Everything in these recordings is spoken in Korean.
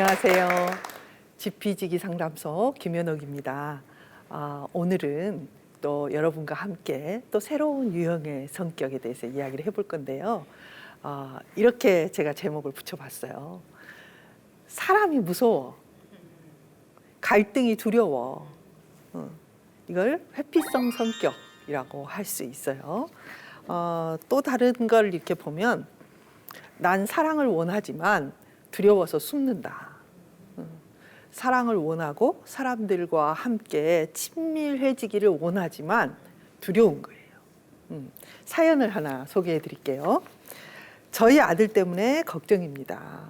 안녕하세요. 지피지기 상담소 김연옥입니다. 오늘은 또 여러분과 함께 또 새로운 유형의 성격에 대해서 이야기를 해볼 건데요. 이렇게 제가 제목을 붙여봤어요. 사람이 무서워. 갈등이 두려워. 이걸 회피성 성격이라고 할 수 있어요. 또 다른 걸 이렇게 보면 난 사랑을 원하지만 두려워서 숨는다. 사랑을 원하고 사람들과 함께 친밀해지기를 원하지만 두려운 거예요. 사연을 하나 소개해 드릴게요. 저희 아들 때문에 걱정입니다.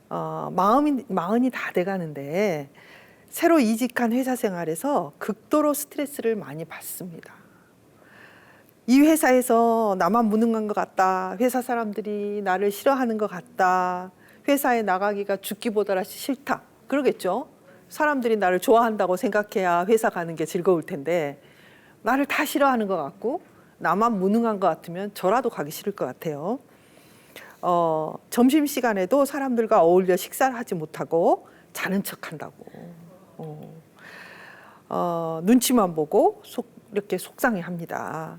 마흔이 다 돼가는데 새로 이직한 회사 생활에서 극도로 스트레스를 많이 받습니다. 이 회사에서 나만 무능한 것 같다. 회사 사람들이 나를 싫어하는 것 같다. 회사에 나가기가 죽기보다 싫다. 그러겠죠. 사람들이 나를 좋아한다고 생각해야 회사 가는 게 즐거울 텐데 나를 다 싫어하는 것 같고 나만 무능한 것 같으면 저라도 가기 싫을 것 같아요. 점심시간에도 사람들과 어울려 식사를 하지 못하고 자는 척한다고. 눈치만 보고 이렇게 속상해합니다.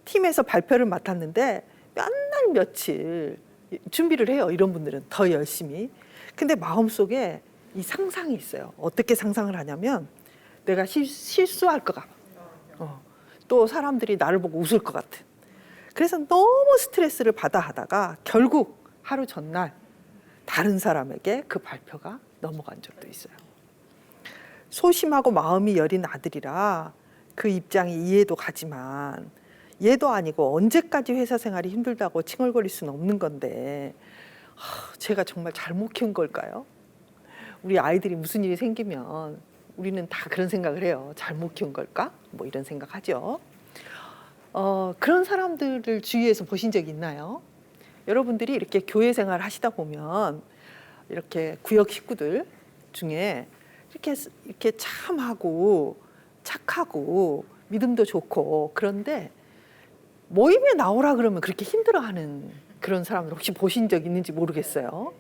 팀에서 발표를 맡았는데 몇 날 며칠 준비를 해요. 이런 분들은 더 열심히. 근데 마음속에 이 상상이 있어요. 어떻게 상상을 하냐면 내가 실수할 것 같아. 또 사람들이 나를 보고 웃을 것 같은. 그래서 너무 스트레스를 받아 하다가 결국 하루 전날 다른 사람에게 그 발표가 넘어간 적도 있어요. 소심하고 마음이 여린 아들이라 그 입장이 이해도 가지만 얘도 아니고 언제까지 회사 생활이 힘들다고 칭얼거릴 수는 없는 건데 제가 정말 잘못 키운 걸까요? 우리 아이들이 무슨 일이 생기면 우리는 다 그런 생각을 해요. 잘못 키운 걸까? 뭐 이런 생각하죠. 그런 사람들을 주위에서 보신 적 있나요? 여러분들이 이렇게 교회 생활 하시다 보면 이렇게 구역 식구들 중에 이렇게 참하고 착하고 믿음도 좋고 그런데 모임에 나오라 그러면 그렇게 힘들어하는 그런 사람들 혹시 보신 적 있는지 모르겠어요.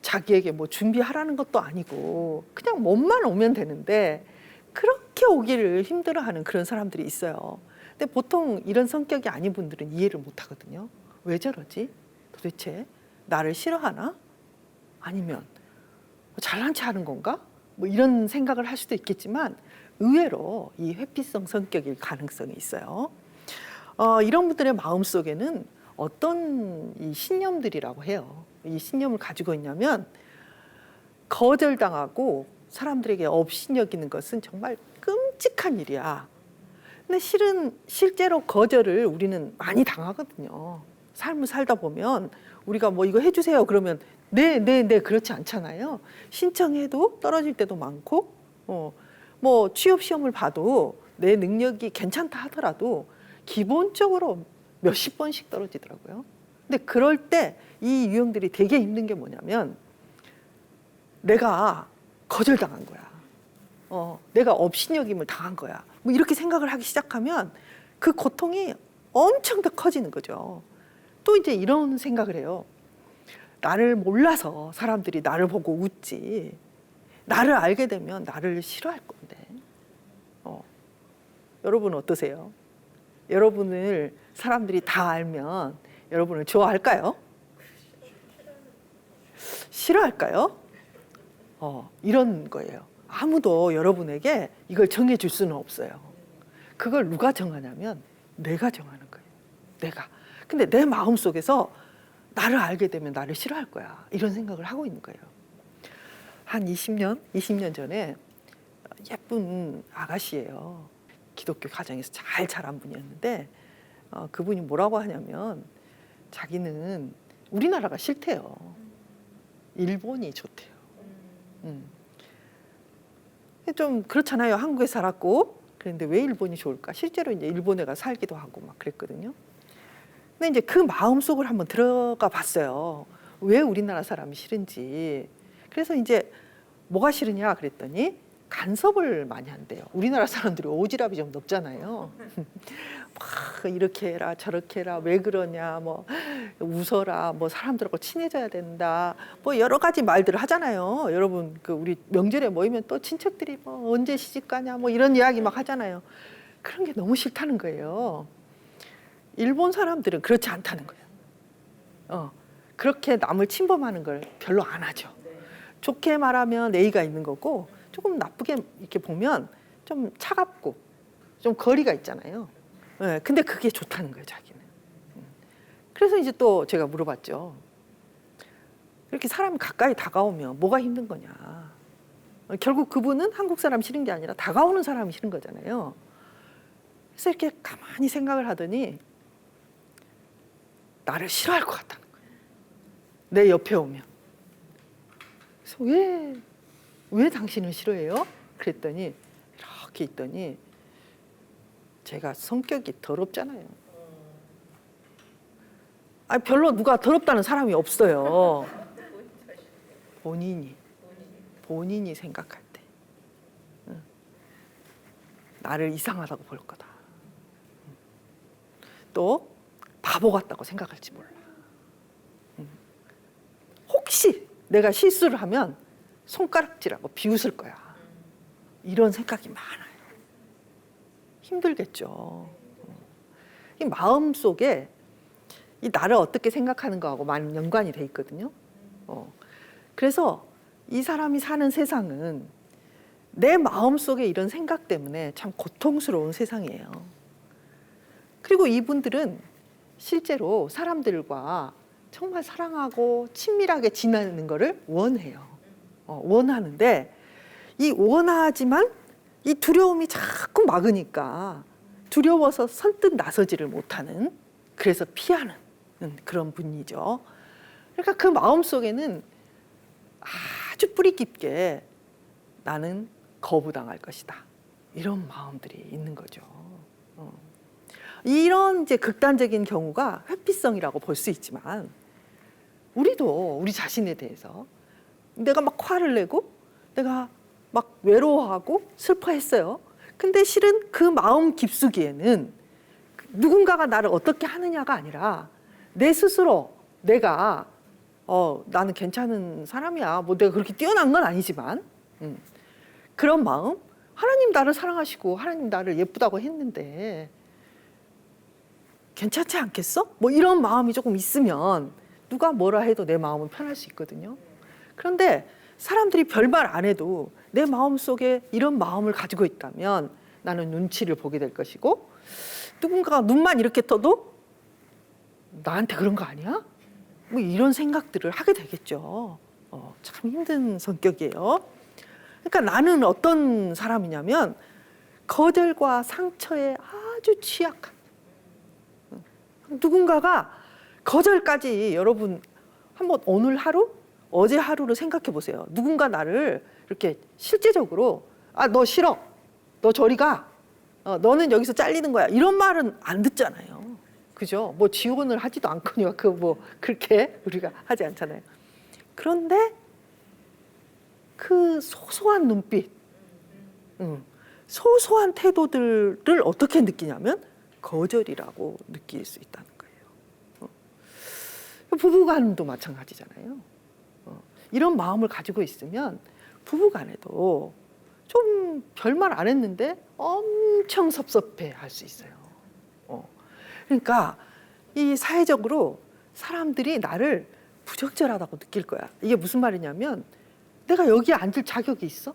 자기에게 뭐 준비하라는 것도 아니고 그냥 몸만 오면 되는데 그렇게 오기를 힘들어하는 그런 사람들이 있어요. 근데 보통 이런 성격이 아닌 분들은 이해를 못 하거든요. 왜 저러지? 도대체 나를 싫어하나? 아니면 잘난 체 하는 건가? 뭐 이런 생각을 할 수도 있겠지만 의외로 이 회피성 성격일 가능성이 있어요. 이런 분들의 마음속에는 어떤 이 신념들이라고 해요. 이 신념을 가지고 있냐면 거절당하고 사람들에게 업신여기는 것은 정말 끔찍한 일이야. 근데 실제로 거절을 우리는 많이 당하거든요. 삶을 살다 보면 우리가 뭐 이거 해주세요 그러면 네 그렇지 않잖아요. 신청해도 떨어질 때도 많고 뭐 취업 시험을 봐도 내 능력이 괜찮다 하더라도 기본적으로 몇십 번씩 떨어지더라고요. 근데 그럴 때 이 유형들이 되게 힘든 게 뭐냐면 내가 거절당한 거야. 내가 업신여김을 당한 거야. 뭐 이렇게 생각을 하기 시작하면 그 고통이 엄청 더 커지는 거죠. 또 이제 이런 생각을 해요. 나를 몰라서 사람들이 나를 보고 웃지. 나를 알게 되면 나를 싫어할 건데. 여러분 어떠세요? 여러분을 사람들이 다 알면 여러분을 좋아할까요? 싫어할까요? 이런 거예요. 아무도 여러분에게 이걸 정해줄 수는 없어요. 그걸 누가 정하냐면 내가 정하는 거예요. 내가. 근데 내 마음속에서 나를 알게 되면 나를 싫어할 거야. 이런 생각을 하고 있는 거예요. 한 20년 전에 예쁜 아가씨예요. 기독교 가정에서 잘 자란 분이었는데 그분이 뭐라고 하냐면 자기는 우리나라가 싫대요. 일본이 좋대요. 좀 그렇잖아요. 한국에 살았고 그런데 왜 일본이 좋을까? 실제로 이제 일본에 가 살기도 하고 막 그랬거든요. 근데 이제 그 마음속을 한번 들어가 봤어요. 왜 우리나라 사람이 싫은지. 그래서 이제 뭐가 싫으냐 그랬더니 간섭을 많이 한대요. 우리나라 사람들이 오지랖이 좀 높잖아요. 막 이렇게 해라 저렇게 해라 왜 그러냐 뭐 웃어라 뭐 사람들하고 친해져야 된다 뭐 여러 가지 말들을 하잖아요. 여러분 그 우리 명절에 모이면 또 친척들이 뭐 언제 시집 가냐 뭐 이런 이야기 막 하잖아요. 그런 게 너무 싫다는 거예요. 일본 사람들은 그렇지 않다는 거예요. 그렇게 남을 침범하는 걸 별로 안 하죠. 좋게 말하면 예의가 있는 거고 조금 나쁘게 이렇게 보면 좀 차갑고 좀 거리가 있잖아요. 네, 근데 그게 좋다는 거예요, 자기는. 그래서 이제 또 제가 물어봤죠. 이렇게 사람이 가까이 다가오면 뭐가 힘든 거냐. 결국 그분은 한국 사람 싫은 게 아니라 다가오는 사람이 싫은 거잖아요. 그래서 이렇게 가만히 생각을 하더니 나를 싫어할 것 같다는 거예요. 내 옆에 오면. 그래서 왜 당신을 싫어해요? 그랬더니 이렇게 있더니 제가 성격이 더럽잖아요. 아니 별로 누가 더럽다는 사람이 없어요. 본인이 생각할 때 나를 이상하다고 볼 거다. 또 바보 같다고 생각할지 몰라. 혹시 내가 실수를 하면 손가락질하고 비웃을 거야. 이런 생각이 많아요. 힘들겠죠. 이 마음 속에 이 나를 어떻게 생각하는 거하고 많이 연관이 돼 있거든요. 그래서 이 사람이 사는 세상은 내 마음 속에 이런 생각 때문에 참 고통스러운 세상이에요. 그리고 이분들은 실제로 사람들과 정말 사랑하고 친밀하게 지내는 거를 원해요. 원하는데 이 원하지만 이 두려움이 자꾸 막으니까 두려워서 선뜻 나서지를 못하는, 그래서 피하는 그런 분이죠. 그러니까 그 마음속에는 아주 뿌리 깊게 나는 거부당할 것이다, 이런 마음들이 있는 거죠. 이런 이제 극단적인 경우가 회피성이라고 볼 수 있지만 우리도 우리 자신에 대해서 내가 막 화를 내고 내가 막 외로워하고 슬퍼했어요. 근데 실은 그 마음 깊숙이에는 누군가가 나를 어떻게 하느냐가 아니라 내 스스로 내가 나는 괜찮은 사람이야. 뭐 내가 그렇게 뛰어난 건 아니지만 그런 마음, 하나님 나를 사랑하시고 하나님 나를 예쁘다고 했는데 괜찮지 않겠어? 뭐 이런 마음이 조금 있으면 누가 뭐라 해도 내 마음은 편할 수 있거든요. 그런데 사람들이 별말 안 해도 내 마음속에 이런 마음을 가지고 있다면 나는 눈치를 보게 될 것이고, 누군가가 눈만 이렇게 떠도 나한테 그런 거 아니야? 뭐 이런 생각들을 하게 되겠죠. 참 힘든 성격이에요. 그러니까 나는 어떤 사람이냐면 거절과 상처에 아주 취약한, 누군가가 거절까지, 여러분 한번 오늘 하루, 어제 하루를 생각해 보세요. 누군가 나를 이렇게 실제적으로 너 싫어, 너 저리 가, 너는 여기서 잘리는 거야, 이런 말은 안 듣잖아요. 그죠? 뭐 지원을 하지도 않거니와 뭐 그렇게 우리가 하지 않잖아요. 그런데 그 소소한 눈빛, 소소한 태도들을 어떻게 느끼냐면 거절이라고 느낄 수 있다는 거예요. 부부간도 마찬가지잖아요. 이런 마음을 가지고 있으면 부부간에도 좀 별말 안 했는데 엄청 섭섭해 할 수 있어요. 그러니까 이 사회적으로 사람들이 나를 부적절하다고 느낄 거야. 이게 무슨 말이냐면 내가 여기 앉을 자격이 있어?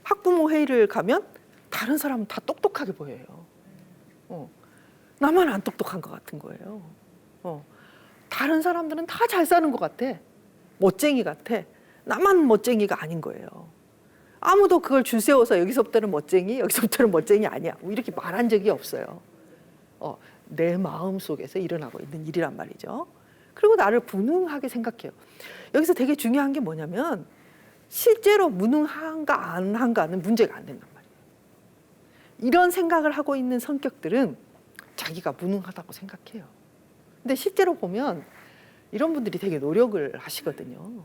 학부모 회의를 가면 다른 사람은 다 똑똑하게 보여요. 나만 안 똑똑한 것 같은 거예요. 다른 사람들은 다 잘 사는 것 같아. 멋쟁이 같아. 나만 멋쟁이가 아닌 거예요. 아무도 그걸 줄 세워서 여기서부터는 멋쟁이, 여기서부터는 멋쟁이 아니야, 뭐 이렇게 말한 적이 없어요. 내 마음 속에서 일어나고 있는 일이란 말이죠. 그리고 나를 무능하게 생각해요. 여기서 되게 중요한 게 뭐냐면 실제로 무능한가 안 한가는 문제가 안 된단 말이에요. 이런 생각을 하고 있는 성격들은 자기가 무능하다고 생각해요. 근데 실제로 보면 이런 분들이 되게 노력을 하시거든요.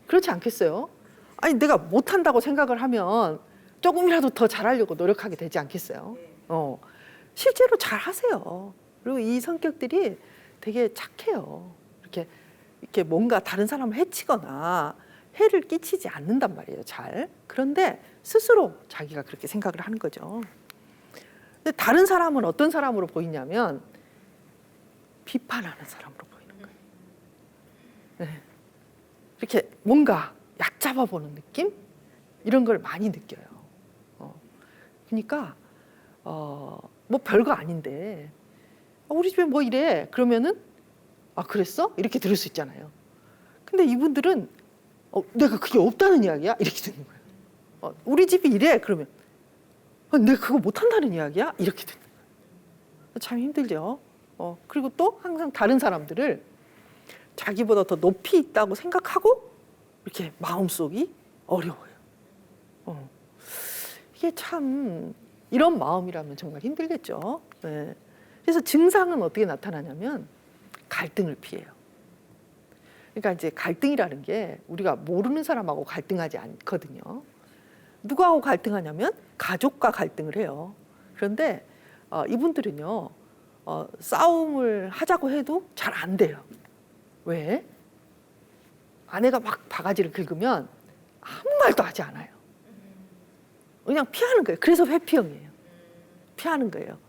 그렇지 않겠어요? 아니 내가 못한다고 생각을 하면 조금이라도 더 잘하려고 노력하게 되지 않겠어요? 실제로 잘하세요. 그리고 이 성격들이 되게 착해요. 이렇게 뭔가 다른 사람을 해치거나 해를 끼치지 않는단 말이에요. 잘. 그런데 스스로 자기가 그렇게 생각을 하는 거죠. 근데 다른 사람은 어떤 사람으로 보이냐면 비판하는 사람으로 보이는 거예요. 네. 이렇게 뭔가 얕잡아 보는 느낌? 이런 걸 많이 느껴요. 그러니까 뭐 별거 아닌데 우리 집에 뭐 이래 그러면은 아 그랬어? 이렇게 들을 수 있잖아요. 근데 이분들은 내가 그게 없다는 이야기야? 이렇게 듣는 거예요. 우리 집이 이래 그러면 내가 그거 못한다는 이야기야? 이렇게 듣는 거예요. 참 힘들죠. 그리고 또 항상 다른 사람들을 자기보다 더 높이 있다고 생각하고 이렇게 마음속이 어려워요. 이게 참 이런 마음이라면 정말 힘들겠죠. 네. 그래서 증상은 어떻게 나타나냐면 갈등을 피해요. 그러니까 이제 갈등이라는 게 우리가 모르는 사람하고 갈등하지 않거든요. 누구하고 갈등하냐면 가족과 갈등을 해요. 그런데 이분들은요 싸움을 하자고 해도 잘 안 돼요. 왜? 아내가 막 바가지를 긁으면 아무 말도 하지 않아요. 그냥 피하는 거예요. 그래서 회피형이에요. 피하는 거예요.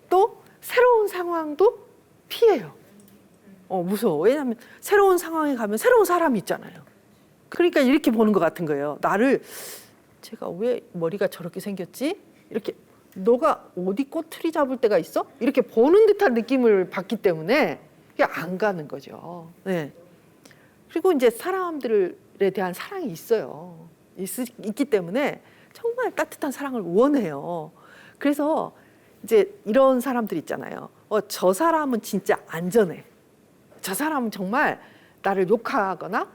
또 새로운 상황도 피해요. 무서워. 왜냐하면 새로운 상황에 가면 새로운 사람이 있잖아요. 그러니까 이렇게 보는 것 같은 거예요. 나를 제가 왜 머리가 저렇게 생겼지? 이렇게 너가 어디 꼬투리 잡을 때가 있어? 이렇게 보는 듯한 느낌을 받기 때문에 그게 안 가는 거죠. 네. 그리고 이제 사람들에 대한 사랑이 있어요. 있기 때문에 정말 따뜻한 사랑을 원해요. 그래서 이제 이런 사람들 있잖아요. 저 사람은 진짜 안전해. 저 사람은 정말 나를 욕하거나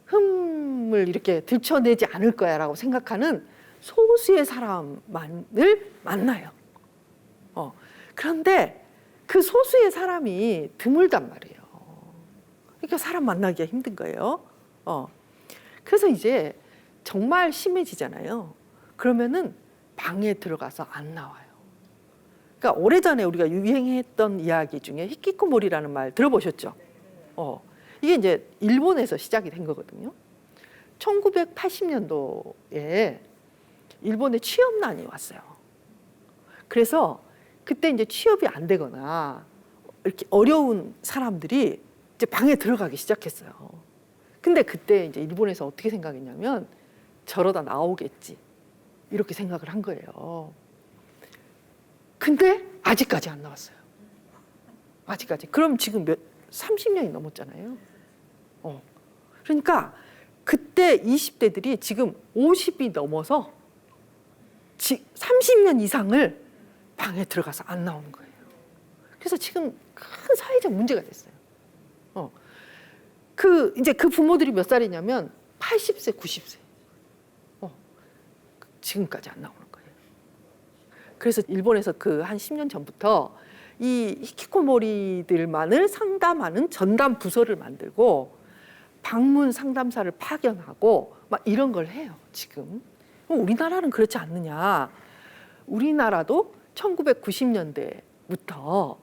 흠을 이렇게 들춰내지 않을 거야라고 생각하는 소수의 사람만을 만나요. 그런데 그 소수의 사람이 드물단 말이에요. 그러니까 사람 만나기가 힘든 거예요. 그래서 이제 정말 심해지잖아요. 그러면은 방에 들어가서 안 나와요. 그러니까 오래전에 우리가 유행했던 이야기 중에 히키코모리라는 말 들어보셨죠? 이게 이제 일본에서 시작이 된 거거든요. 1980년도에 일본에 취업난이 왔어요. 그래서 그때 이제 취업이 안 되거나 이렇게 어려운 사람들이 이제 방에 들어가기 시작했어요. 근데 그때 이제 일본에서 어떻게 생각했냐면 저러다 나오겠지. 이렇게 생각을 한 거예요. 근데 아직까지 안 나왔어요. 아직까지. 그럼 지금 30년이 넘었잖아요. 그러니까 그때 20대들이 지금 50이 넘어서 30년 이상을 방에 들어가서 안 나오는 거예요. 그래서 지금 큰 사회적 문제가 됐어요. 이제 그 부모들이 몇 살이냐면 80세, 90세. 지금까지 안 나오는 거예요. 그래서 일본에서 그 한 10년 전부터 이 히키코모리들만을 상담하는 전담 부서를 만들고 방문 상담사를 파견하고 막 이런 걸 해요, 지금. 우리나라는 그렇지 않느냐. 우리나라도 1990년대부터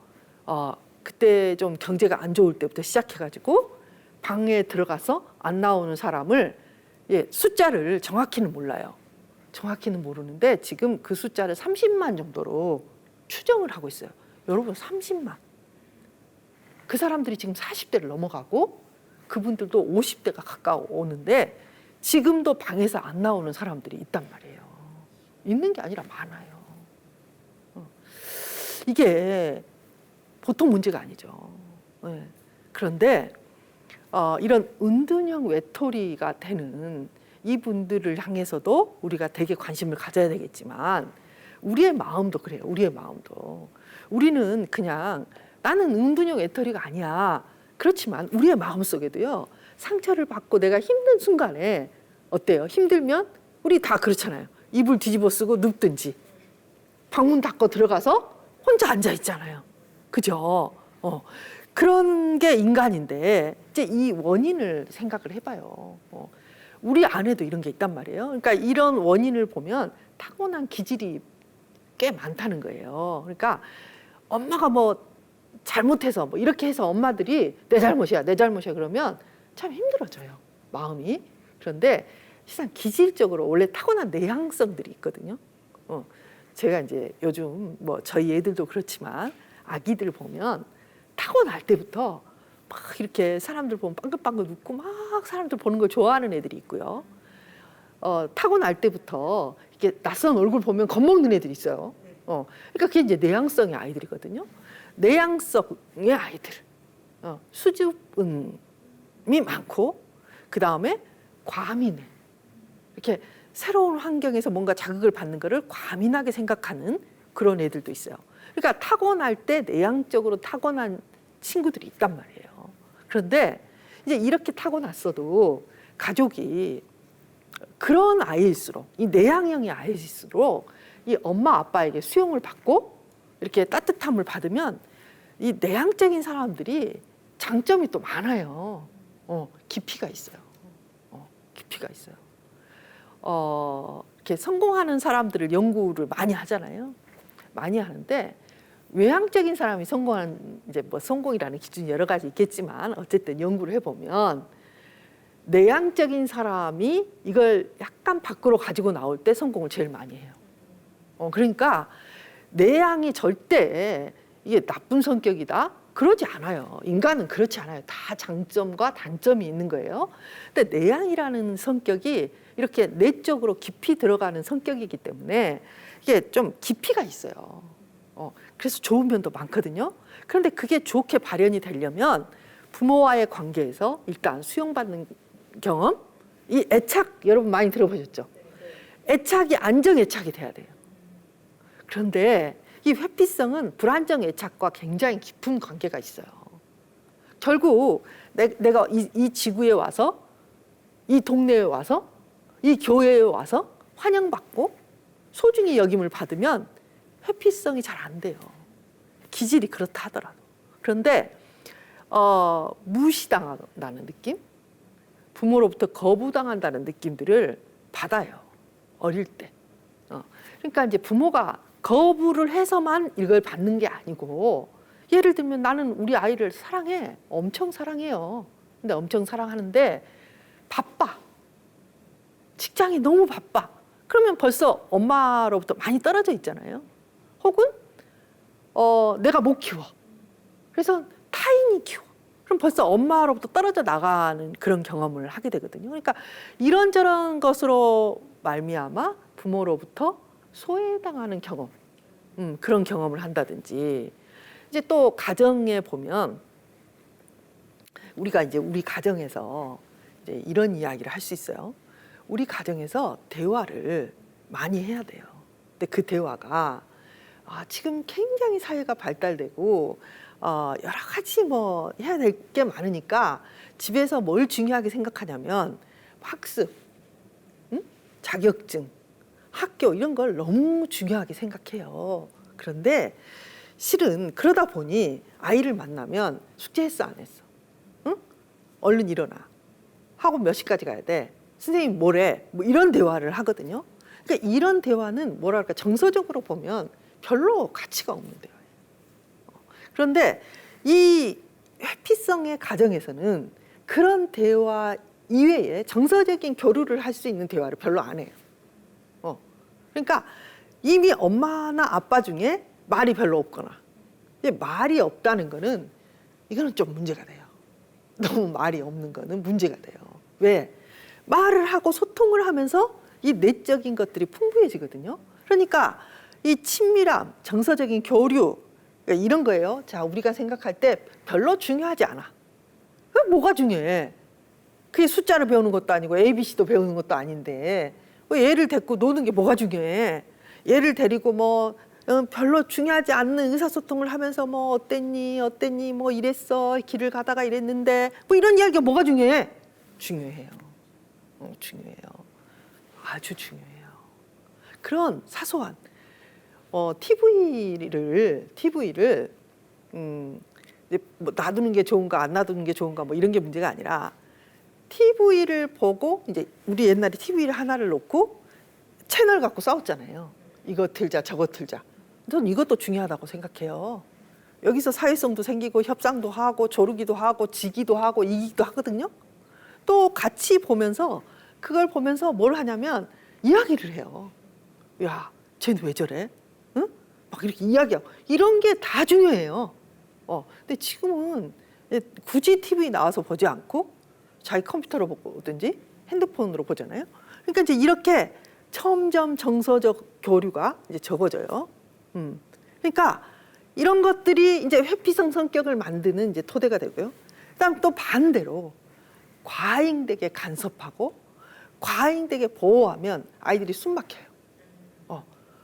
그때 좀 경제가 안 좋을 때부터 시작해가지고 방에 들어가서 안 나오는 사람을 숫자를 정확히는 몰라요. 정확히는 모르는데 지금 그 숫자를 30만 정도로 추정을 하고 있어요. 여러분 30만. 그 사람들이 지금 40대를 넘어가고 그분들도 50대가 가까워 오는데 지금도 방에서 안 나오는 사람들이 있단 말이에요. 있는 게 아니라 많아요. 이게 보통 문제가 아니죠. 그런데 이런 은둔형 외톨이가 되는 이분들을 향해서도 우리가 되게 관심을 가져야 되겠지만 우리의 마음도 그래요. 우리의 마음도. 우리는 그냥 나는 은둔형 외톨이가 아니야. 그렇지만 우리의 마음속에도요. 상처를 받고 내가 힘든 순간에 어때요? 힘들면 우리 다 그렇잖아요. 이불 뒤집어 쓰고 눕든지 방문 닫고 들어가서 혼자 앉아 있잖아요. 그죠? 그런 게 인간인데 이제 이 원인을 생각을 해봐요. 우리 안에도 이런 게 있단 말이에요. 그러니까 이런 원인을 보면 타고난 기질이 꽤 많다는 거예요. 그러니까 엄마가 뭐 잘못해서 뭐 이렇게 해서 엄마들이 내 잘못이야, 내 잘못이야 그러면 참 힘들어져요, 마음이. 그런데 실상 기질적으로 원래 타고난 내향성들이 있거든요. 제가 이제 요즘 뭐 저희 애들도 그렇지만 아기들 보면 타고날 때부터 막 이렇게 사람들 보면 빵긋빵긋 웃고 막 사람들 보는 걸 좋아하는 애들이 있고요. 타고날 때부터 이렇게 낯선 얼굴 보면 겁먹는 애들이 있어요. 그러니까 그게 이제 내향성의 아이들이거든요. 내향성의 아이들, 수줍음이 많고 그 다음에 과민해. 이렇게 새로운 환경에서 뭔가 자극을 받는 거를 과민하게 생각하는 그런 애들도 있어요. 그러니까 타고날 때 내향적으로 타고난 친구들이 있단 말이에요. 그런데 이제 이렇게 타고났어도 가족이 그런 아이일수록, 이 내향형의 아이일수록 이 엄마 아빠에게 수용을 받고 이렇게 따뜻함을 받으면 이 내향적인 사람들이 장점이 또 많아요. 깊이가 있어요. 깊이가 있어요. 이렇게 성공하는 사람들을 연구를 많이 하잖아요. 많이 하는데 외향적인 사람이 성공한 이제 뭐 성공이라는 기준이 여러 가지 있겠지만 어쨌든 연구를 해보면 내향적인 사람이 이걸 약간 밖으로 가지고 나올 때 성공을 제일 많이 해요. 그러니까 내향이 절대 이게 나쁜 성격이다 그러지 않아요. 인간은 그렇지 않아요. 다 장점과 단점이 있는 거예요. 근데 내향이라는 성격이 이렇게 내적으로 깊이 들어가는 성격이기 때문에 이게 좀 깊이가 있어요. 그래서 좋은 면도 많거든요. 그런데 그게 좋게 발현이 되려면 부모와의 관계에서 일단 수용받는 경험, 이 애착 여러분 많이 들어보셨죠? 애착이 안정 애착이 돼야 돼요. 그런데 이 회피성은 불안정 애착과 굉장히 깊은 관계가 있어요. 결국 내가 이 지구에 와서, 이 동네에 와서, 이 교회에 와서 환영받고 소중히 여김을 받으면 회피성이 잘 안 돼요. 기질이 그렇다 하더라도. 그런데 무시당한다는 느낌? 부모로부터 거부당한다는 느낌들을 받아요. 어릴 때. 그러니까 이제 부모가 거부를 해서만 이걸 받는 게 아니고 예를 들면 나는 우리 아이를 사랑해. 엄청 사랑해요. 근데 엄청 사랑하는데 바빠. 직장이 너무 바빠. 그러면 벌써 엄마로부터 많이 떨어져 있잖아요. 혹은 내가 못 키워. 그래서 타인이 키워. 그럼 벌써 엄마로부터 떨어져 나가는 그런 경험을 하게 되거든요. 그러니까 이런저런 것으로 말미암아 부모로부터 소외당하는 경험, 그런 경험을 한다든지 이제 또 가정에 보면 우리가 이제 우리 가정에서 이제 이런 이야기를 할 수 있어요. 우리 가정에서 대화를 많이 해야 돼요. 근데 그 대화가 지금 굉장히 사회가 발달되고 여러 가지 뭐 해야 될 게 많으니까 집에서 뭘 중요하게 생각하냐면 학습, 자격증, 학교 이런 걸 너무 중요하게 생각해요. 그런데 실은 그러다 보니 아이를 만나면 숙제했어 안 했어? 응? 얼른 일어나. 학원 몇 시까지 가야 돼? 선생님 뭐래? 뭐 이런 대화를 하거든요. 그러니까 이런 대화는 뭐랄까 정서적으로 보면 별로 가치가 없는 대화예요. 그런데 이 회피성의 가정에서는 그런 대화 이외에 정서적인 교류를 할 수 있는 대화를 별로 안 해요. 그러니까 이미 엄마나 아빠 중에 말이 별로 없거나 말이 없다는 거는 이거는 좀 문제가 돼요. 너무 말이 없는 거는 문제가 돼요. 왜? 말을 하고 소통을 하면서 이 내적인 것들이 풍부해지거든요. 그러니까 이 친밀함, 정서적인 교류 이런 거예요. 자, 우리가 생각할 때 별로 중요하지 않아. 뭐가 중요해? 그게 숫자를 배우는 것도 아니고 ABC도 배우는 것도 아닌데 얘를 데리고 노는 게 뭐가 중요해? 얘를 데리고 뭐 별로 중요하지 않는 의사소통을 하면서 뭐 어땠니 뭐 이랬어 길을 가다가 이랬는데 뭐 이런 이야기가 뭐가 중요해? 중요해요. 중요해요. 아주 중요해요. 그런 사소한 TV를 뭐 놔두는 게 좋은가 안 놔두는 게 좋은가 뭐 이런 게 문제가 아니라 TV를 보고 이제 우리 옛날에 TV를 하나를 놓고 채널 갖고 싸웠잖아요. 이거 틀자 저거 틀자. 전 이것도 중요하다고 생각해요. 여기서 사회성도 생기고 협상도 하고 조르기도 하고 지기도 하고 이기기도 하거든요. 또 같이 보면서 그걸 보면서 뭘 하냐면 이야기를 해요. 야, 쟤는 왜 저래? 응? 막 이렇게 이야기하고 이런 게 다 중요해요. 근데 지금은 굳이 TV 나와서 보지 않고 자기 컴퓨터로 보든지 핸드폰으로 보잖아요. 그러니까 이제 이렇게 점점 정서적 교류가 이제 적어져요. 그러니까 이런 것들이 이제 회피성 성격을 만드는 이제 토대가 되고요. 그다음 또 반대로 과잉되게 간섭하고 과잉되게 보호하면 아이들이 숨 막혀요.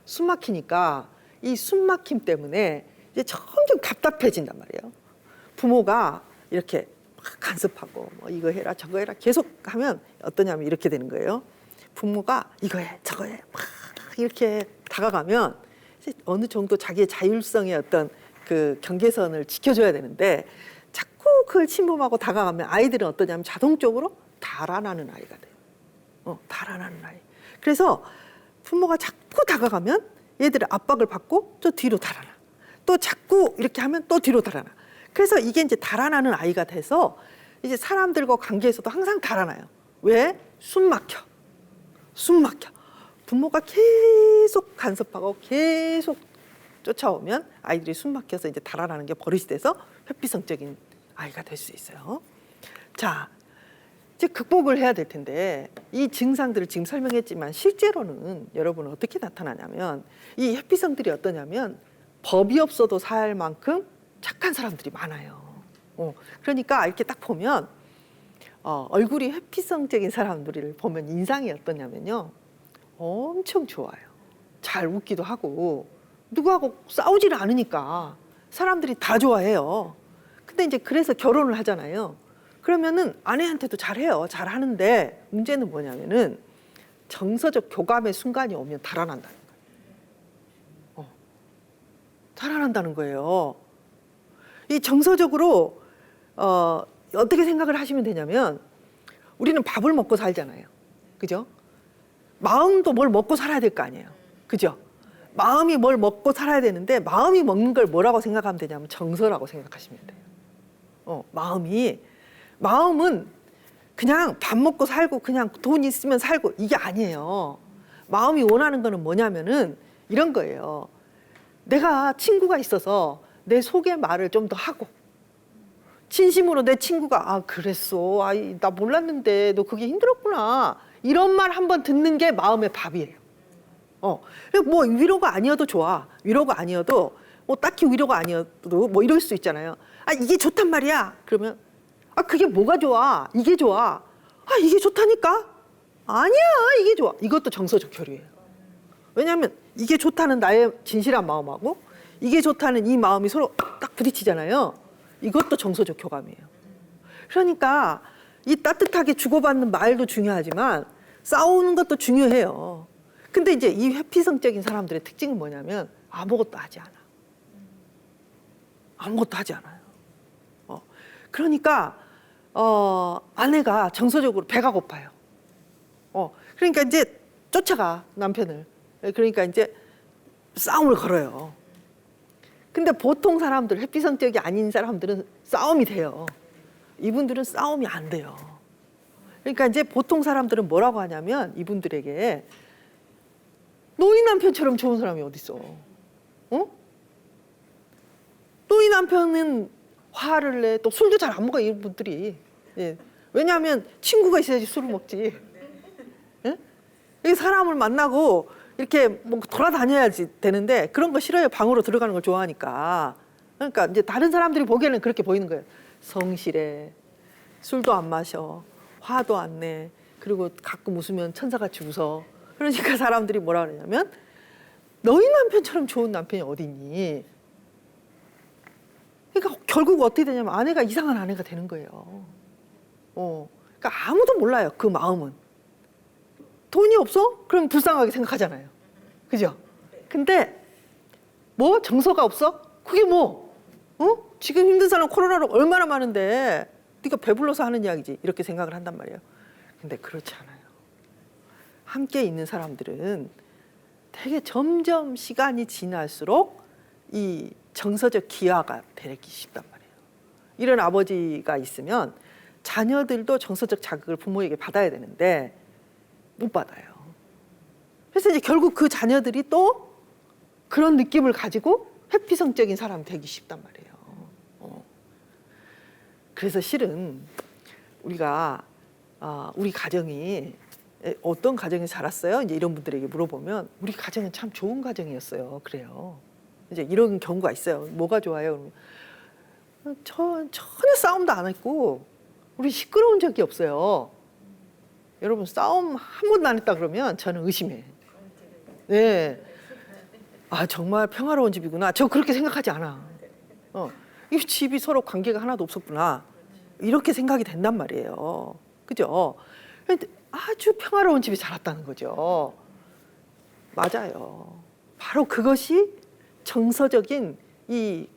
숨 막히니까 이 숨 막힘 때문에 이제 점점 답답해진단 말이에요. 부모가 이렇게 막 간섭하고 뭐 이거 해라 저거 해라 계속 하면 어떠냐면 이렇게 되는 거예요. 부모가 이거 해 저거 해 막 이렇게 다가가면 이제 어느 정도 자기의 자율성의 어떤 그 경계선을 지켜줘야 되는데 자꾸 그걸 침범하고 다가가면 아이들은 어떠냐면 자동적으로 달아나는 아이가 돼요. 달아나는 아이. 그래서 부모가 자꾸 다가가면 얘들은 압박을 받고 또 뒤로 달아나. 또 자꾸 이렇게 하면 또 뒤로 달아나. 그래서 이게 이제 달아나는 아이가 돼서 이제 사람들과 관계에서도 항상 달아나요. 왜? 숨 막혀. 숨 막혀. 부모가 계속 간섭하고 계속 쫓아오면 아이들이 숨 막혀서 이제 달아나는 게 버릇이 돼서 회피성적인 아이가 될 수 있어요. 자, 이제 극복을 해야 될 텐데 이 증상들을 지금 설명했지만 실제로는 여러분은 어떻게 나타나냐면 이 회피성들이 어떠냐면 법이 없어도 살 만큼 착한 사람들이 많아요. 그러니까 이렇게 딱 보면 얼굴이 회피성적인 사람들을 보면 인상이 어떠냐면요. 엄청 좋아요. 잘 웃기도 하고 누구하고 싸우지를 않으니까 사람들이 다 좋아해요. 근데 이제 그래서 결혼을 하잖아요. 그러면은 아내한테도 잘해요. 잘하는데 문제는 뭐냐면은 정서적 교감의 순간이 오면 달아난다는 거예요. 달아난다는 거예요. 이 정서적으로 어떻게 생각을 하시면 되냐면 우리는 밥을 먹고 살잖아요. 그죠? 마음도 뭘 먹고 살아야 될 거 아니에요. 그죠? 마음이 뭘 먹고 살아야 되는데 마음이 먹는 걸 뭐라고 생각하면 되냐면 정서라고 생각하시면 돼요. 마음은 그냥 밥 먹고 살고 그냥 돈 있으면 살고 이게 아니에요. 마음이 원하는 거는 뭐냐면은 이런 거예요. 내가 친구가 있어서 내 속의 말을 좀 더 하고 진심으로 내 친구가 그랬어. 나 몰랐는데 너 그게 힘들었구나. 이런 말 한번 듣는 게 마음의 밥이에요. 뭐 위로가 아니어도 좋아. 위로가 아니어도 뭐 딱히 위로가 아니어도 뭐 이럴 수 있잖아요. 이게 좋단 말이야. 그러면 그게 뭐가 좋아? 이게 좋아. 이게 좋다니까? 아니야, 이게 좋아. 이것도 정서적 교류예요. 왜냐하면 이게 좋다는 나의 진실한 마음하고 이게 좋다는 이 마음이 서로 딱 부딪히잖아요. 이것도 정서적 교감이에요. 그러니까 이 따뜻하게 주고받는 말도 중요하지만 싸우는 것도 중요해요. 근데 이제 이 회피성적인 사람들의 특징은 뭐냐면 아무것도 하지 않아. 아무것도 하지 않아요. 그러니까 아내가 정서적으로 배가 고파요. 그러니까 이제 쫓아가 남편을. 그러니까 이제 싸움을 걸어요. 근데 보통 사람들, 회피성격이 아닌 사람들은 싸움이 돼요. 이분들은 싸움이 안 돼요. 그러니까 이제 보통 사람들은 뭐라고 하냐면 이분들에게 너희 남편처럼 좋은 사람이 어딨어? 너희 남편은 화를 내, 또 술도 잘 안 먹어 이분들이. 왜냐하면 친구가 있어야지 술을 먹지. 사람을 만나고 이렇게 뭐 돌아다녀야지 되는데 그런 거 싫어요. 방으로 들어가는 걸 좋아하니까. 그러니까 이제 다른 사람들이 보기에는 그렇게 보이는 거예요. 성실해, 술도 안 마셔, 화도 안 내, 그리고 가끔 웃으면 천사같이 웃어. 그러니까 사람들이 뭐라 그러냐면 너희 남편처럼 좋은 남편이 어디 있니? 그러니까 결국 어떻게 되냐면 아내가 이상한 아내가 되는 거예요. 그러니까 아무도 몰라요. 그 마음은. 돈이 없어? 그럼 불쌍하게 생각하잖아요. 그죠? 근데 뭐 정서가 없어? 그게 뭐? 지금 힘든 사람 코로나로 얼마나 많은데 네가 배불러서 하는 이야기지 이렇게 생각을 한단 말이에요. 근데 그렇지 않아요. 함께 있는 사람들은 되게 점점 시간이 지날수록 이 정서적 기화가 되기 쉽단 말이에요. 이런 아버지가 있으면 자녀들도 정서적 자극을 부모에게 받아야 되는데 못 받아요. 그래서 이제 결국 그 자녀들이 또 그런 느낌을 가지고 회피성적인 사람이 되기 쉽단 말이에요. 그래서 실은 우리가 우리 가정이 어떤 가정에 자랐어요? 이제 이런 분들에게 물어보면 우리 가정은 참 좋은 가정이었어요. 그래요. 이제 이런 경우가 있어요. 뭐가 좋아요? 그러면 전혀 싸움도 안 했고 우리 시끄러운 적이 없어요. 여러분 싸움 한 번도 안 했다 그러면 저는 의심해. 네. 아 정말 평화로운 집이구나. 저 그렇게 생각하지 않아. 이 집이 서로 관계가 하나도 없었구나. 이렇게 생각이 된단 말이에요. 그죠? 근데 아주 평화로운 집에 자랐다는 거죠. 맞아요. 바로 그것이 정서적인 이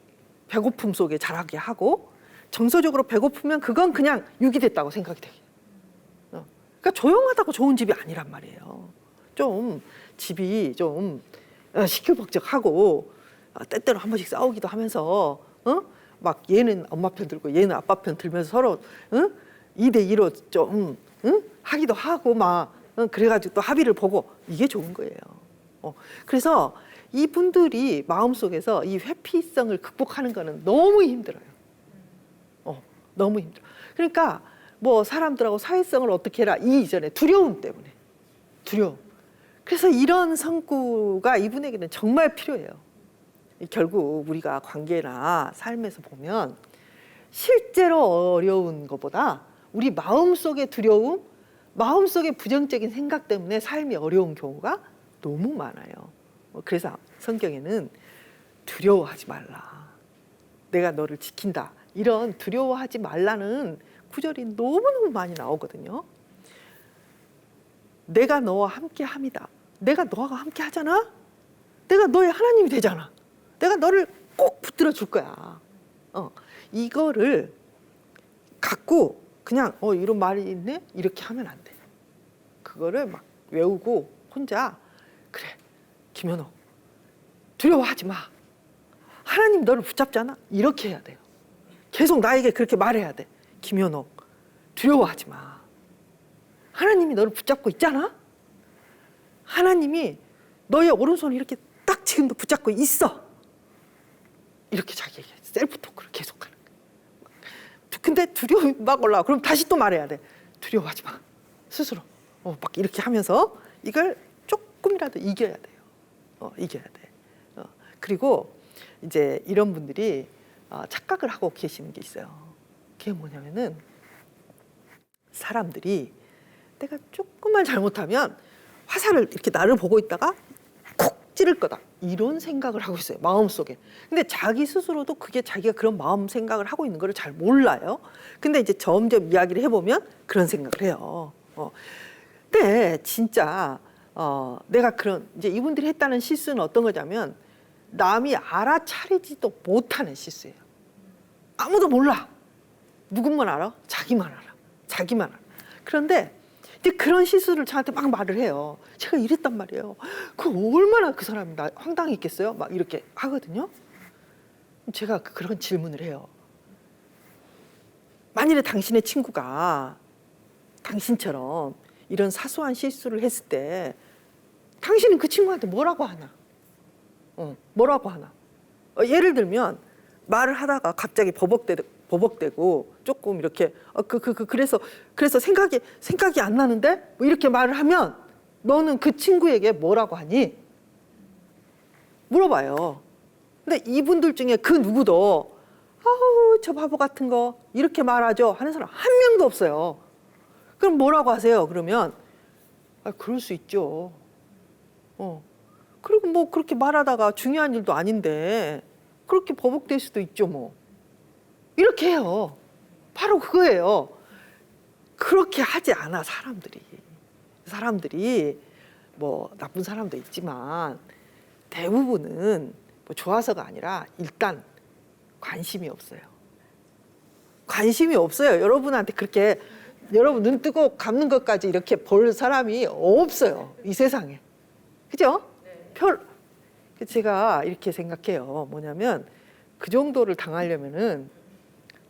배고픔 속에 자라게 하고 정서적으로 배고프면 그건 그냥 유기됐다고 생각이 되게. 그러니까 조용하다고 좋은 집이 아니란 말이에요. 좀 집이 좀 시끌벅적하고 때때로 한 번씩 싸우기도 하면서 막 얘는 엄마 편 들고 얘는 아빠 편 들면서 서로 2대2로 좀 하기도 하고 막 그래가지고 또 합의를 보고 이게 좋은 거예요. 그래서 이분들이 마음속에서 이 회피성을 극복하는 거는 너무 힘들어요. 너무 힘들어. 그러니까 뭐 사람들하고 사회성을 어떻게 해라 이 이전에 두려움 때문에 두려움. 그래서 이런 성구가 이분에게는 정말 필요해요. 결국 우리가 관계나 삶에서 보면 실제로 어려운 것보다 우리 마음속의 두려움, 마음속의 부정적인 생각 때문에 삶이 어려운 경우가 너무 많아요. 그래서 성경에는 두려워하지 말라. 내가 너를 지킨다. 이런 두려워하지 말라는 구절이 너무너무 많이 나오거든요. 내가 너와 함께 함이다. 내가 너와 함께 하잖아. 내가 너의 하나님이 되잖아. 내가 너를 꼭 붙들어 줄 거야. 이거를 갖고 그냥 이런 말이 있네? 이렇게 하면 안 돼. 그거를 막 외우고 혼자 그래 김현옥 두려워하지 마. 하나님 너를 붙잡잖아. 이렇게 해야 돼요. 계속 나에게 그렇게 말해야 돼. 김현옥 두려워하지 마. 하나님이 너를 붙잡고 있잖아. 하나님이 너의 오른손을 이렇게 딱 지금도 붙잡고 있어. 이렇게 자기에게 셀프 토크를 계속하는 거야. 근데 두려움이 막 올라와. 그럼 다시 또 말해야 돼. 두려워하지 마. 스스로 막 이렇게 하면서 이걸 조금이라도 이겨야 돼요. 이겨야 돼. 그리고 이제 이런 분들이 착각을 하고 계시는 게 있어요. 그게 뭐냐면은 사람들이 내가 조금만 잘못하면 화살을 이렇게 나를 보고 있다가 콕 찌를 거다. 이런 생각을 하고 있어요. 마음속에. 근데 자기 스스로도 그게 자기가 그런 마음 생각을 하고 있는 걸 잘 몰라요. 근데 이제 점점 이야기를 해보면 그런 생각을 해요. 근데 진짜 내가 그런 이제 이분들이 했다는 실수는 어떤 거냐면 남이 알아차리지도 못하는 실수예요. 아무도 몰라. 누군만 알아? 자기만 알아. 자기만 알아. 그런데 이제 그런 실수를 저한테 막 말을 해요. 제가 이랬단 말이에요. 그 얼마나 그 사람이 나 황당했겠어요? 막 이렇게 하거든요. 제가 그런 질문을 해요. 만일에 당신의 친구가 당신처럼 이런 사소한 실수를 했을 때 당신은 그 친구한테 뭐라고 하나? 뭐라고 하나? 예를 들면 말을 하다가 갑자기 버벅대고 조금 이렇게 그래서 생각이 안 나는데 뭐 이렇게 말을 하면 너는 그 친구에게 뭐라고 하니? 물어봐요. 근데 이분들 중에 그 누구도 아우 저 바보 같은 거 이렇게 말하죠 하는 사람 한 명도 없어요. 그럼 뭐라고 하세요? 그러면 그럴 수 있죠. 그리고 뭐 그렇게 말하다가 중요한 일도 아닌데 그렇게 버벅댈 수도 있죠 뭐. 이렇게 해요. 바로 그거예요. 그렇게 하지 않아 사람들이 뭐 나쁜 사람도 있지만 대부분은 뭐 좋아서가 아니라 일단 관심이 없어요. 관심이 없어요. 여러분한테 그렇게 여러분 눈 뜨고 감는 것까지 이렇게 볼 사람이 없어요. 이 세상에. 그죠? 제가 이렇게 생각해요. 뭐냐면 그 정도를 당하려면은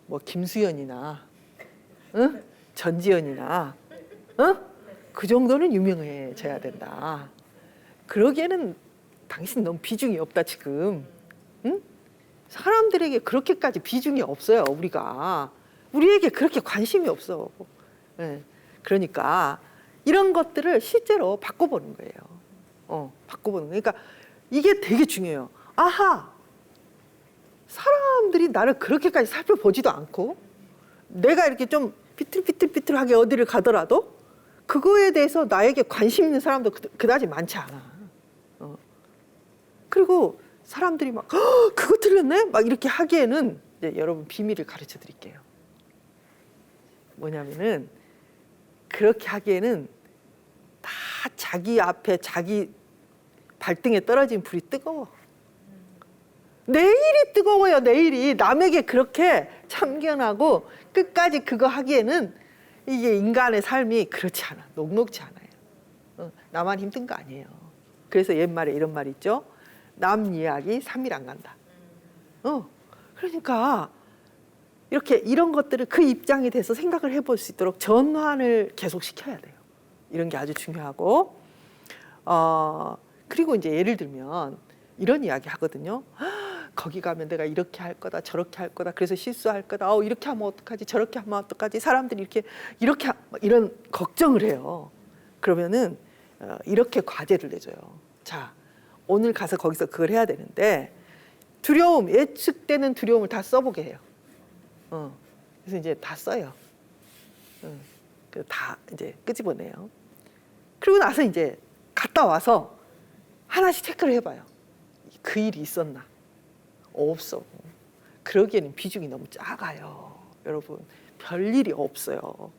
뭐 김수현이나 응? 전지현이나 그 정도는 유명해져야 된다. 그러기에는 당신 너무 비중이 없다 지금. 응? 사람들에게 그렇게까지 비중이 없어요. 우리에게 그렇게 관심이 없어. 네. 그러니까 이런 것들을 실제로 바꿔보는 거예요. 바꿔보는 거예요. 그러니까 이게 되게 중요해요. 아하, 사람들이 나를 그렇게까지 살펴보지도 않고 내가 이렇게 좀 비틀비틀비틀하게 어디를 가더라도 그거에 대해서 나에게 관심 있는 사람도 그다지 많지 않아. 그리고 사람들이 막 그거 틀렸네? 막 이렇게 하기에는 이제 여러분 비밀을 가르쳐 드릴게요. 뭐냐면은 그렇게 하기에는 다 자기 앞에 자기 발등에 떨어진 불이 뜨거워. 내일이 뜨거워요. 내일이. 남에게 그렇게 참견하고 끝까지 그거 하기에는 이게 인간의 삶이 그렇지 않아. 녹록지 않아요. 나만 힘든 거 아니에요. 그래서 옛말에 이런 말이 있죠. 남 이야기 3일 안 간다. 그러니까 이렇게 이런 것들을 그 입장이 돼서 생각을 해볼 수 있도록 전환을 계속 시켜야 돼요. 이런 게 아주 중요하고 그리고 이제 예를 들면 이런 이야기 하거든요. 거기 가면 내가 이렇게 할 거다 저렇게 할 거다 그래서 실수할 거다 이렇게 하면 어떡하지 저렇게 하면 어떡하지 사람들이 이렇게 이런 걱정을 해요. 그러면은 이렇게 과제를 내줘요. 자, 오늘 가서 거기서 그걸 해야 되는데 두려움, 예측되는 두려움을 다 써보게 해요. 그래서 이제 다 써요. 다 이제 끄집어내요. 그리고 나서 이제 갔다 와서 하나씩 체크를 해봐요. 그 일이 있었나? 없어. 그러기에는 비중이 너무 작아요. 여러분, 별일이 없어요.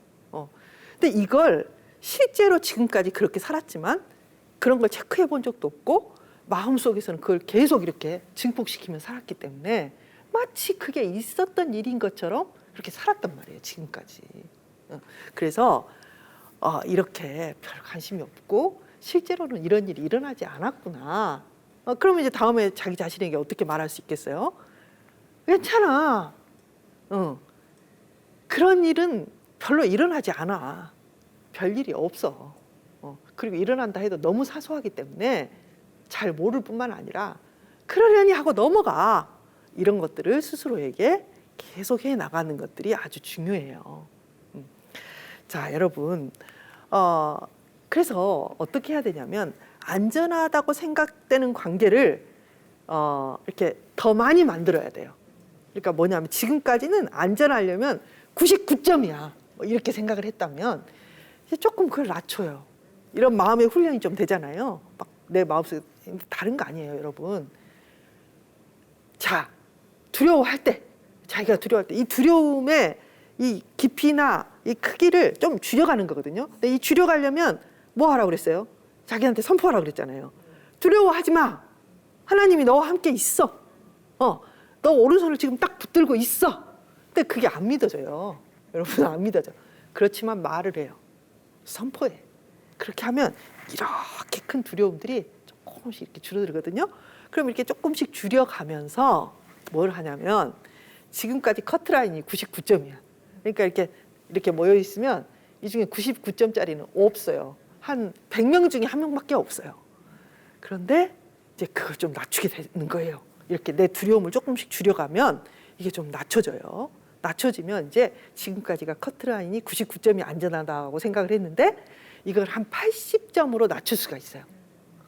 근데 이걸 실제로 지금까지 그렇게 살았지만 그런 걸 체크해 본 적도 없고 마음속에서는 그걸 계속 이렇게 증폭시키며 살았기 때문에 마치 그게 있었던 일인 것처럼 그렇게 살았단 말이에요. 지금까지. 그래서 이렇게 별 관심이 없고 실제로는 이런 일이 일어나지 않았구나. 그러면 이제 다음에 자기 자신에게 어떻게 말할 수 있겠어요? 괜찮아. 그런 일은 별로 일어나지 않아. 별일이 없어. 그리고 일어난다 해도 너무 사소하기 때문에 잘 모를 뿐만 아니라 그러려니 하고 넘어가. 이런 것들을 스스로에게 계속 해 나가는 것들이 아주 중요해요. 자, 여러분, 그래서 어떻게 해야 되냐면 안전하다고 생각되는 관계를 이렇게 더 많이 만들어야 돼요. 그러니까 뭐냐면 지금까지는 안전하려면 99점이야. 이렇게 생각을 했다면 이제 조금 그걸 낮춰요. 이런 마음의 훈련이 좀 되잖아요. 막 내 마음속에 다른 거 아니에요, 여러분. 자, 두려워할 때, 자기가 두려워할 때 이 두려움의 이 깊이나 이 크기를 좀 줄여가는 거거든요. 근데 이 줄여가려면 뭐 하라고 그랬어요? 자기한테 선포하라고 그랬잖아요. 두려워하지 마. 하나님이 너와 함께 있어. 너 오른손을 지금 딱 붙들고 있어. 근데 그게 안 믿어져요. 여러분, 안 믿어져. 그렇지만 말을 해요. 선포해. 그렇게 하면 이렇게 큰 두려움들이 조금씩 이렇게 줄어들거든요. 그럼 이렇게 조금씩 줄여가면서 뭘 하냐면 지금까지 커트라인이 99점이야. 그러니까 이렇게 모여 있으면 이 중에 99점짜리는 없어요. 한 100명 중에 1명밖에 없어요. 그런데 이제 그걸 좀 낮추게 되는 거예요. 이렇게 내 두려움을 조금씩 줄여가면 이게 좀 낮춰져요. 낮춰지면 이제 지금까지가 커트라인이 99점이 안전하다고 생각을 했는데 이걸 한 80점으로 낮출 수가 있어요.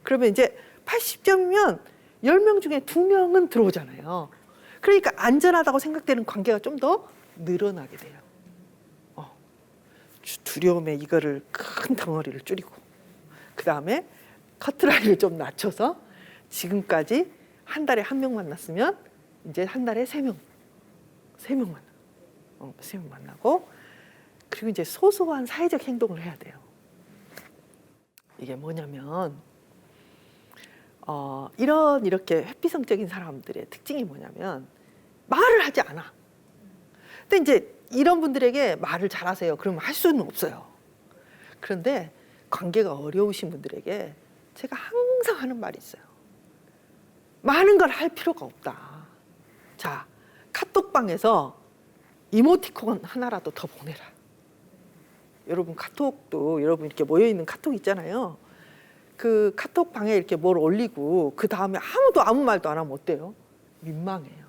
그러면 이제 80점이면 10명 중에 2명은 들어오잖아요. 그러니까 안전하다고 생각되는 관계가 좀 더 늘어나게 돼요. 두려움의 이거를 큰 덩어리를 줄이고 그 다음에 커트라인을 좀 낮춰서 지금까지 한 달에 1명 만났으면 이제 한 달에 3명 만나. 3명 만나고 그리고 이제 소소한 사회적 행동을 해야 돼요. 이게 뭐냐면 이렇게 회피성적인 사람들의 특징이 뭐냐면 말을 하지 않아. 근데 이제 이런 분들에게 말을 잘하세요. 그러면 할 수는 없어요. 그런데 관계가 어려우신 분들에게 제가 항상 하는 말이 있어요. 많은 걸 할 필요가 없다. 자, 카톡방에서 이모티콘 하나라도 더 보내라. 여러분 카톡도 여러분 이렇게 모여있는 카톡 있잖아요. 그 카톡방에 이렇게 뭘 올리고 그 다음에 아무도 아무 말도 안 하면 어때요? 민망해요.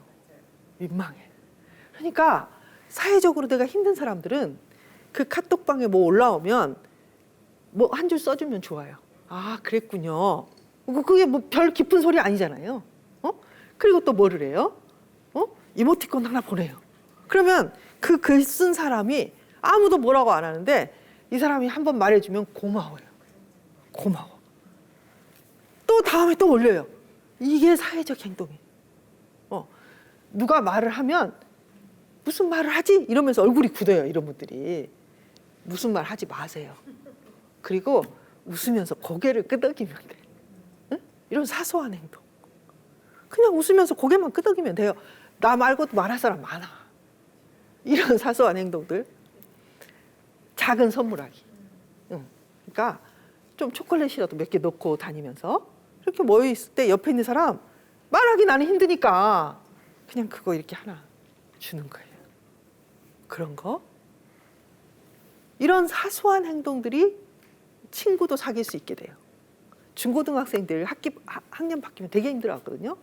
민망해. 그러니까 사회적으로 내가 힘든 사람들은 그 카톡방에 뭐 올라오면 뭐 한 줄 써주면 좋아요. 아, 그랬군요. 그게 뭐 별 깊은 소리 아니잖아요. 그리고 또 뭐를 해요? 이모티콘 하나 보내요. 그러면 그 글 쓴 사람이 아무도 뭐라고 안 하는데 이 사람이 한번 말해주면 고마워요. 고마워. 또 다음에 또 올려요. 이게 사회적 행동이에요. 누가 말을 하면 무슨 말을 하지? 이러면서 얼굴이 굳어요. 이런 분들이. 무슨 말 하지 마세요. 그리고 웃으면서 고개를 끄덕이면 돼. 응? 이런 사소한 행동. 그냥 웃으면서 고개만 끄덕이면 돼요. 나 말고도 말할 사람 많아. 이런 사소한 행동들. 작은 선물하기. 응. 그러니까 좀 초콜릿이라도 몇 개 넣고 다니면서 이렇게 모여있을 때 옆에 있는 사람 말하기 나는 힘드니까 그냥 그거 이렇게 하나 주는 거예요. 그런 거. 이런 사소한 행동들이 친구도 사귈 수 있게 돼요. 중고등학생들 학년 바뀌면 되게 힘들어하거든요.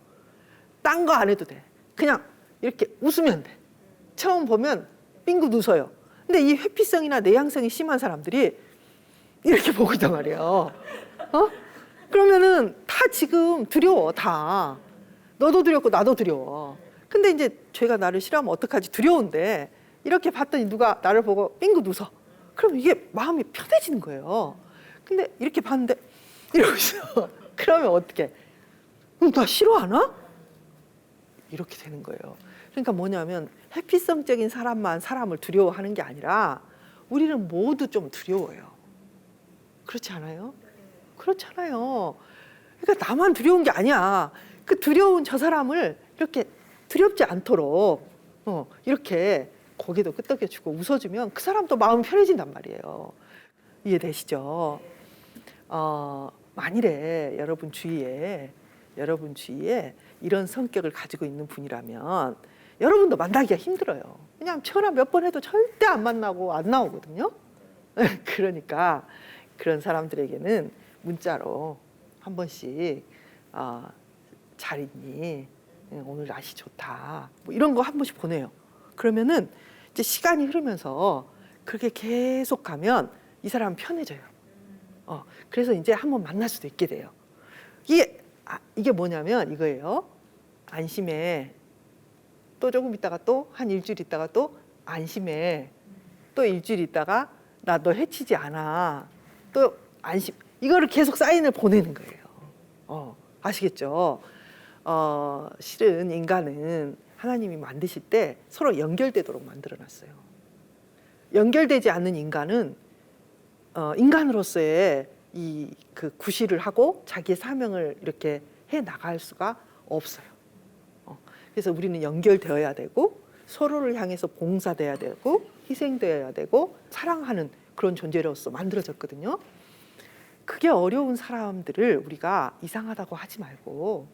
딴 거 안 해도 돼. 그냥 이렇게 웃으면 돼. 처음 보면 빙긋 웃어요. 근데 이 회피성이나 내향성이 심한 사람들이 이렇게 보고 있단 말이에요. 그러면은 다 지금 두려워, 다. 너도 두렵고 나도 두려워. 근데 이제 쟤가 나를 싫어하면 어떡하지? 두려운데 이렇게 봤더니 누가 나를 보고 빙긋 웃어. 그럼 이게 마음이 편해지는 거예요. 근데 이렇게 봤는데 이러고 있어. 그러면 어떡해? 나 싫어하나? 이렇게 되는 거예요. 그러니까 뭐냐면 회피성적인 사람만 사람을 두려워하는 게 아니라 우리는 모두 좀 두려워요. 그렇지 않아요? 그렇잖아요. 그러니까 나만 두려운 게 아니야. 그 두려운 저 사람을 이렇게 두렵지 않도록 이렇게 고개도 끄덕여주고 웃어주면 그 사람도 마음이 편해진단 말이에요. 이해되시죠? 만일에 여러분 주위에 이런 성격을 가지고 있는 분이라면 여러분도 만나기가 힘들어요. 왜냐하면 전화 몇 번 해도 절대 안 만나고 안 나오거든요. 그러니까 그런 사람들에게는 문자로 한 번씩 잘 있니? 오늘 날씨 좋다. 뭐 이런 거 한 번씩 보내요. 그러면은 이제 시간이 흐르면서 그렇게 계속 가면 이 사람은 편해져요. 그래서 이제 한번 만날 수도 있게 돼요. 이게 뭐냐면 이거예요. 안심해. 또 조금 있다가 또 한 일주일 있다가 또 안심해. 또 일주일 있다가 나 너 해치지 않아. 또 안심. 이거를 계속 사인을 보내는 거예요. 아시겠죠? 실은 인간은 하나님이 만드실 때 서로 연결되도록 만들어놨어요. 연결되지 않는 인간은 인간으로서의 그 구실을 하고 자기의 사명을 이렇게 해 나갈 수가 없어요. 그래서 우리는 연결되어야 되고 서로를 향해서 봉사돼야 되고 희생되어야 되고 사랑하는 그런 존재로서 만들어졌거든요. 그게 어려운 사람들을 우리가 이상하다고 하지 말고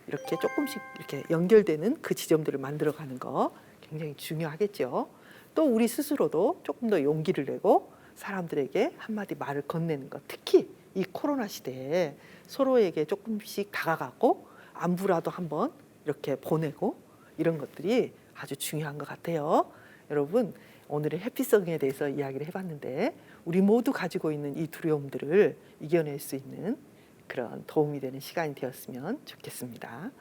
이렇게 조금씩 이렇게 연결되는 그 지점들을 만들어가는 거 굉장히 중요하겠죠. 또 우리 스스로도 조금 더 용기를 내고 사람들에게 한마디 말을 건네는 것, 특히 이 코로나 시대에 서로에게 조금씩 다가가고 안부라도 한번 이렇게 보내고 이런 것들이 아주 중요한 것 같아요. 여러분, 오늘의 회피성에 대해서 이야기를 해봤는데 우리 모두 가지고 있는 이 두려움들을 이겨낼 수 있는 그런 도움이 되는 시간이 되었으면 좋겠습니다.